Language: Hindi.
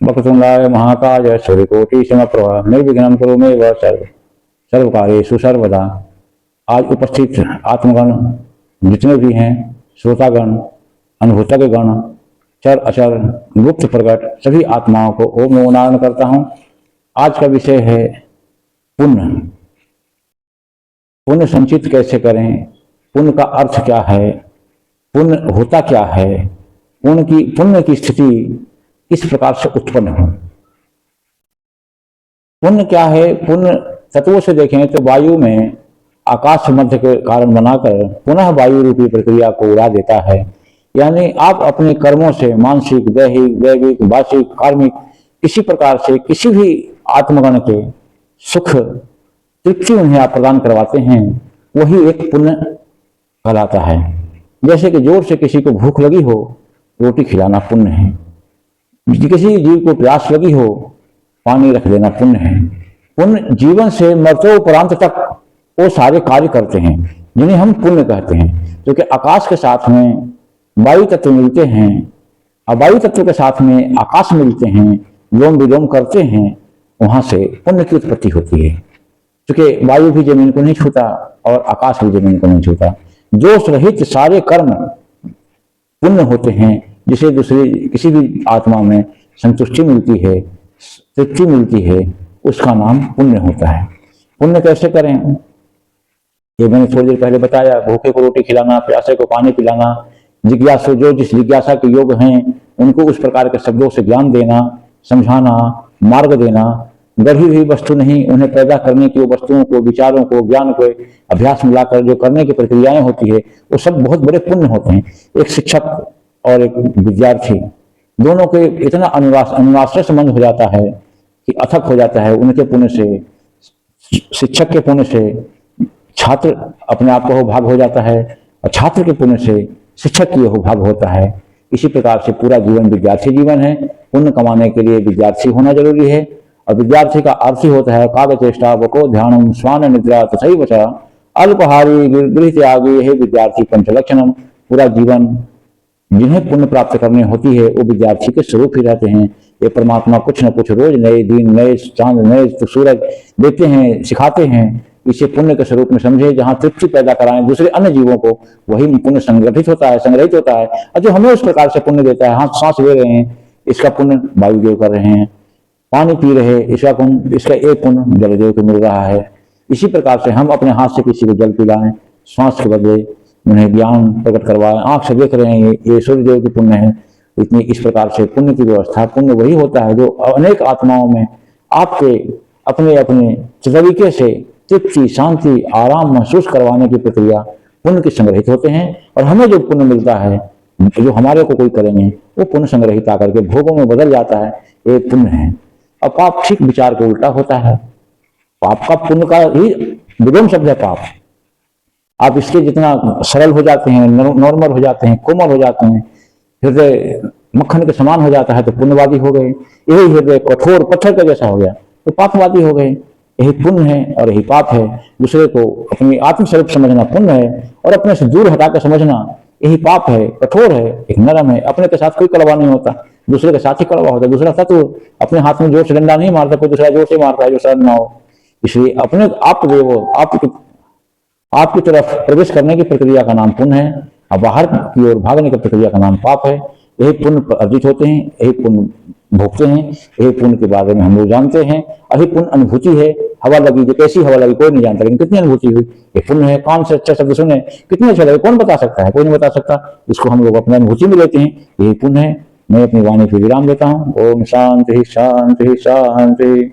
वक्रतुंडाय महाकाय सूर्यकोटि समप्रभा निर्विघ्नं कुरु मे सर्व कार्येषु सर्वदा। आज उपस्थित आत्मगण जितने भी हैं, श्रोतागण, अनुभूतगण, चर अचर, गुप्त प्रकट, सभी आत्माओं को ओम नमो नारायण करता हूँ। आज का विषय है पुण्य। पुण्य संचित कैसे करें, पुण्य का अर्थ क्या है, पुण्य होता क्या है, पुण्य की स्थिति किस प्रकार से उत्पन्न हो। पुण्य क्या है? पुण्य तत्वों से देखें तो वायु में आकाश मध्य के कारण बनाकर पुनः वायु रूपी प्रक्रिया को उड़ा देता है। यानी आप अपने कर्मों से मानसिक, दैहिक, दैविक, वाचिक, कार्मिक किसी प्रकार से किसी भी आत्मगण के सुख तृप्ति उन्हें आप प्रदान करवाते हैं, वही एक पुण्य कहलाता है। जैसे कि जोर से किसी को भूख लगी हो, रोटी खिलाना पुण्य है। किसी जीव को प्यास लगी हो, पानी रख देना पुण्य है। पुण्य जीवन से मरणोपरांत तक वो सारे कार्य करते हैं जिन्हें हम पुण्य कहते हैं। क्योंकि आकाश के साथ में वायु तत्व मिलते हैं और वायु तत्व के साथ में आकाश मिलते हैं, विलोम विलोम करते हैं, वहां से पुण्य की उत्पत्ति होती है। क्योंकि वायु भी जमीन को नहीं छूता और आकाश भी जमीन को नहीं छूता। दोष रहित सारे कर्म पुण्य होते हैं, जिसे दूसरी किसी भी आत्मा में संतुष्टि मिलती है, तृप्ति मिलती है, उसका नाम पुण्य होता है। पुण्य कैसे करें, ये मैंने थोड़ी देर पहले बताया। भूखे को रोटी खिलाना, प्यासे को पानी पिलाना, जिज्ञासु जो जिस जिज्ञासा के योग हैं उनको उस प्रकार के शब्दों से ज्ञान देना, समझाना, मार्ग देना, गढ़ी हुई वस्तु नहीं, उन्हें पैदा करने की वो वस्तुओं को, विचारों को, ज्ञान को अभ्यास मिलाकर जो करने की प्रक्रियाएं होती है, वो सब बहुत बड़े पुण्य होते हैं। एक शिक्षक और एक विद्यार्थी दोनों के इतना अनुवाश्रय संबंध हो जाता है कि अथक हो जाता है। उनके पुण्य से, शिक्षक के पुण्य से छात्र अपने आप को भाग हो जाता है और छात्र के पुण्य से शिक्षक की भाग होता है। इसी प्रकार से पूरा जीवन विद्यार्थी जीवन है। पुण्य कमाने के लिए विद्यार्थी होना जरूरी है। और विद्यार्थी का अर्थ ही होता है काव्य चेष्टा वको ध्यानम स्वान निद्रा तथैव च अल्पहारी गृह त्यागी हे विद्यार्थी पंचलक्षणम। पूरा जीवन जिन्हें पुण्य प्राप्त करनी होती है वो विद्यार्थी के स्वरूप ही रहते हैं। ये परमात्मा कुछ न कुछ रोज नए दिन, नए चांद, नए सूरज देते हैं, सिखाते हैं। इसे पुण्य के स्वरूप में समझे। जहां तृप्ति पैदा कराएं दूसरे अन्य जीवों को, वही पुण्य संग्रहित होता है। और जो हमें उस प्रकार से पुण्य देता है, हाथ सांस ले रहे हैं, इसका पुण्य वायुदेव कर रहे हैं। पानी पी रहे, इसका पुण्य, इसका एक पुण्य जलदेव को मिल रहा है। इसी प्रकार से हम अपने हाथ से किसी को जल पिलाएं, श्वास के बदले उन्हें ज्ञान प्रकट करवाएं, आंख से देख रहे हैं, ये सूर्यदेव की पुण्य है। इतनी इस प्रकार से पुण्य की व्यवस्था, पुण्य वही होता है जो अनेक आत्माओं में आपके अपने अपने तरीके से तृप्ति, शांति, आराम महसूस करवाने की प्रक्रिया पुण्य के संग्रहित होते हैं। और हमें जो पुण्य मिलता है, जो हमारे को कोई करेंगे, वो पुण्य संग्रहित आकर के भोगों में बदल जाता है, ये पुण्य है। और पाप ठीक विचार को उल्टा होता है। पाप का पुण्य का ही विलोम शब्द है पाप। आप इसके जितना सरल हो जाते हैं, नॉर्मल हो जाते हैं, कोमल हो जाते हैं, हृदय मक्खन के समान हो जाता है, तो पुण्यवादी हो गए। यही हृदय कठोर पत्थर का जैसा हो गया तो पापवादी हो गए। यही पुण्य है और यही पाप है। दूसरे को अपनी आत्मस्वरूप समझना पुण्य है और अपने से दूर हटाकर समझना यही पाप है, कठोर है, एक नरम है। अपने के साथ कोई कड़वा नहीं होता, दूसरे के साथ ही कड़वा होता है। दूसरा तत्व अपने हाथ में जोर से डंडा नहीं मारता, कोई दूसरा जोर से मारता है जो शरण ना हो। इसलिए अपने आपकी तरफ प्रवेश करने की प्रक्रिया का नाम पुण्य है और बाहर की ओर भागने की प्रक्रिया का नाम पाप है। यही पुण्य अर्जित होते हैं, यही पुण्य भोगते हैं, यही पुण्य के बारे में हम लोग जानते हैं। यही पुण्य अनुभूति है। हवा लगी, जो कैसी हवा लगी कोई नहीं जानता, लेकिन कितनी अनुभूति हुई, ये पुण्य है। कान से अच्छा शब्द सुने, कितने अच्छे लगे, कौन बता सकता है? कोई नहीं बता सकता। इसको हम लोग अपने अनुभूति में लेते हैं, यही पुण्य है। मैं अपनी वाणी पर विराम देता हूँ। ओम शांति शांति शांति।